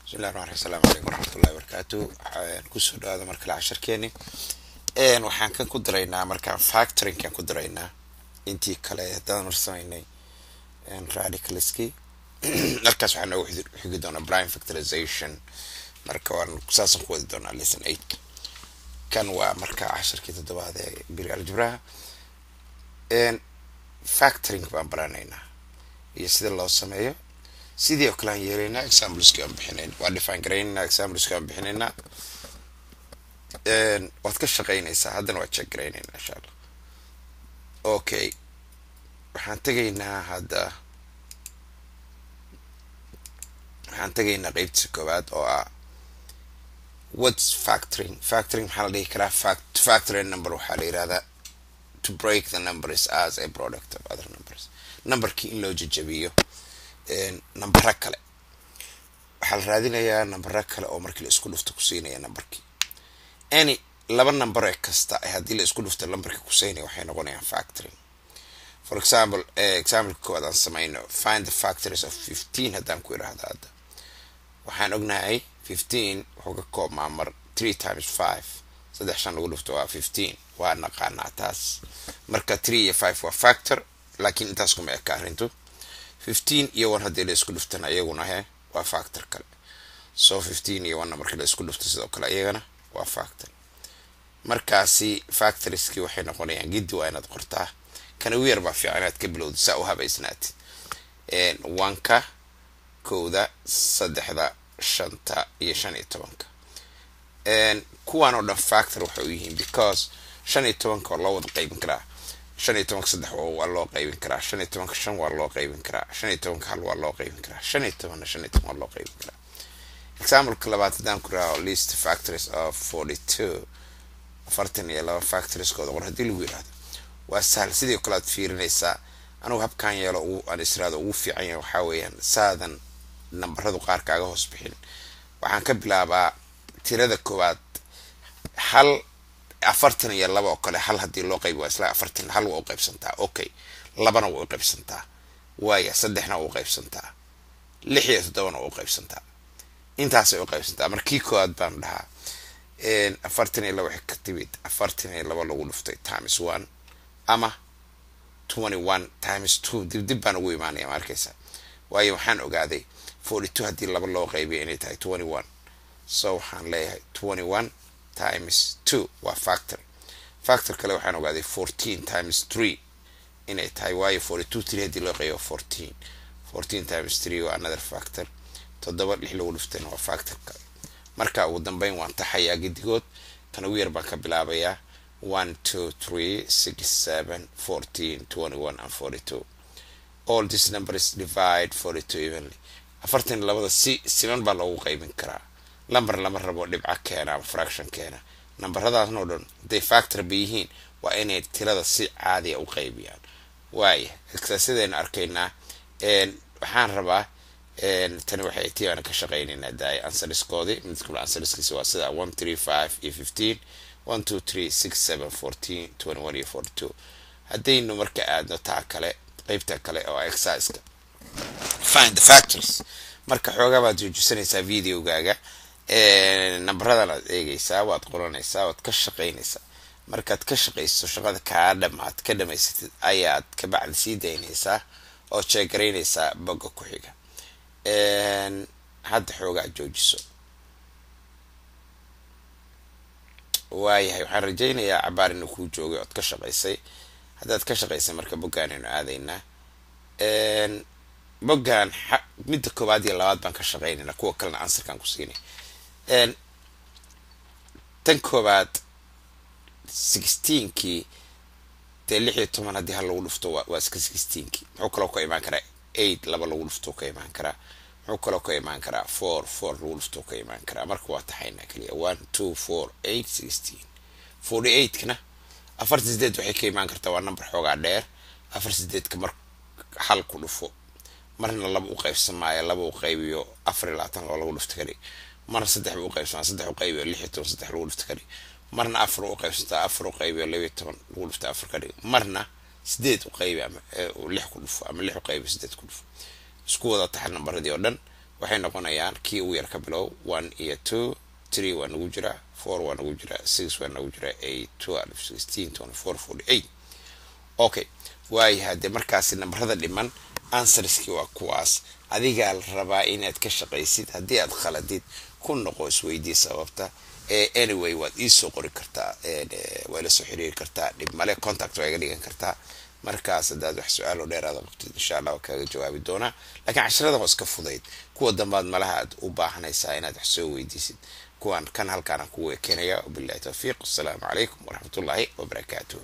بسم الله الرحمن الرحيم. السلام عليكم ورحمة الله وبركاته. كسر هذا مركل عشر كيني وحان كان كدرينا مركان فاكتورين كان كدرينا انتي كلا دان رسميني راديكالسكي مركز وحنا وحيد دونا براين فاكتورايزيشن مركوان كساسن كود دونا لسن 8 كان ومركا عشر كده دوا هذا بيري الجبرها فاكتورين بان برانينا يسيد الله سميه sidii oo kale aan yeelayna examples ka bixinayna waa define garayna examples ka bixinayna waad ka shaqeynaysaa haddana waad check garaynayna insha Allah. Okay, waxaan tagaynaa qaybta koowaad oo ah what's factoring. Factoring maxaa la dhihi karaa? Factor number waxaa la yiraahdaa to break the numbers as a product of other numbers. Numberkii in loo jajabiyo نمبر كله waxaa la raadinayaa number kale oo markii la isku dhufto ku siinaya numberkii any laba number kasta hadii la isku dhufto numberkii ku siinaya waxay noqonayaan factoring. For example koowaad aan sameeyno find the factors of 15 hadaan ku iraahdo hadda waxaan ognahay 15 wuxuu ka koobmaa mar 3 times 5 saddex shan lagu dhufto waa 15 waa naqaanaa taas marka 3 iyo 5 waa factor laakiin intaas kuma eka arintu 15 iyo 1 hadii la isku dhuftana ayaguna waa factor kale. So 15 iyo 1 markii la isku dhufto sidoo kale ayagana waa factor. Markaasi factorski waxay noqonayaan gidi waa inaad qortaa kana weer ba fiican inaad ka bilowdo saa u habaysnaad 1ka kooda saddexda shanta iyo 15 kuwaan oo dhan factor waxay u yihiin because 15 loo wada qaybin karaa 15 saddex waa loo qaybin karaa 15 shan waa loo qaybin karaa 15 hal waa loo qaybin karaa 15 waa loo qaybin karaa. Example labaad hadaan ku raaco list factors of 42 afartan iyo laba factors kooda war hadii lagu yiraahdo waa sahal sidii kala fiirinaysa anigu habkan yeelo aan israado ugu fiican yahay waxa weeyaan saadan nambaradu qaar kaaga hoos bixin waxaan ka bilaabaa tirada koowaad hal afartan iyo laba oo kale hal hadii loo qaybo waa isla afartan hal waa u qaybsantaa. Okay, labana waa u qaybsantaa waaya saddexna waa u qaybsantaa 6 iyo 7 waa u qaybsantaa intaas ay u qaybsantaa markii koowaad baan dhahaa afartan iyo laba ka timid afartan iyo laba lagu dhuftay times 1 ama 21 times 2 dib baan ugu imaanaya markaysa waayo waxaan ogaaday 42 hadii laba loo qaybiyo inay tahay 21 so waxaan leeyahay 21 times 2 waa factor kale waxaan ogaaday 14 times 3 inay tahay waayo 42 3 hadii loo qaybiyo 14 times 3 waa another factor toddoba lix lagu dhuftayna waa factor kale. Marka ugu dambeyn waan taxayaa gidigood kana weer baan ka bilaabayaa 1 2 3 6 7 14 21 and 42. All these numbers divide 42 evenly. afartan labada siman baa loogu qaybin karaa number lama rabo dhibca keena ama fraction keena numberadaas oo dhan they factor bihiin waa inay tirada si caadi ah u qaybiyaan waaya sideen arkaynaa waxaan rabaa tani waxay tiyaana ka shaqeynaynaa daay answers-koodi mid kale answers-kiisa waa sida 1 3 5 iyo 15 1 2 3 6 7 14 21 iyo 42 hadaynu marka aadno taa kale qaybta kale oo exercise-ka find the factors marka xoogaa baad joojisanaysaa videogaaga numberadana aad eegaysaa waad qoranaysaa waad ka shaqeynaysaa markaad ka shaqeyso shaqada kaa dhamaad ka dhamaysatid ayaad ka bacdi sii daynaysaa oo check garaynaysaa bogga ku xiga hadda xoogaa joojiso waayahay waxaan rajaynayaa cabaar inuu kuu joogay ood ka shaqeysay haddaad ka shaqeysay marka boggaan aynu aadaynaa boggaan midda koowaad iyo labaad baan ka shaqeynaynaa kuwa kalena ansarkaan ku siinay tan koowaad 16kii dee 16 hadii hal lagu dhufto waa iska 16kii muxuu kaloo ka imaan karaa 8 laba lagu dhufto ka imaan karaa muxuu kaloo ka imaan karaa 4 lagu dhufto ka imaan karaa marka waa taxaynaa kaliya 1 2 4 8 16 48 kana 48 waxay ka imaan kartaa waa number xoogaa dheer 48 ka mar hal ku dhufo marna laba u qaybsamaayo laba u qaybiyo 24 lagu dhufto kali marna saddex u qaybsamaa saddex u qaybiyo 16 saddex lagu dhufto kali marna afar u qaybsataa afar u qaybiyo 12 lagu dhufto afar kali marna 8 u qaybiyo ama 6 ku dhufo ama 6 u qaybiyo 8 ku dhufo isku wada taxan numberadii oo dhan waxay noqonayaan kii ugu yar ka bilow 1 iyo 2 3 waa nagu jira 4 waa nagu jira 6 waa nagu jira 8 12 16 24 48 okay waay hadee markaasi nambarada dhiman answerskii waa kuwaas adigaa la rabaa inaad ka shaqaysid haddii aad khaladid ku noqo isweydii sababta anyway waad iisoo qori kartaa waa la soo xiriiri kartaa dhib male contact waa iga dhigan kartaa markaas haddaad wax su-aal oo dheeraada qabtid insha allah waa kaaga jawaabi doonaa laakiin casharadan waa iska fudayd kuwa dambaad malaha aad u baahanaysaa inaad wax soo weydiisid kuwan kan halkaana kugu ekeenaya wabillahi tawfiiq. Assalaamu calaykum waraxmatullaahi wabarakaatuh.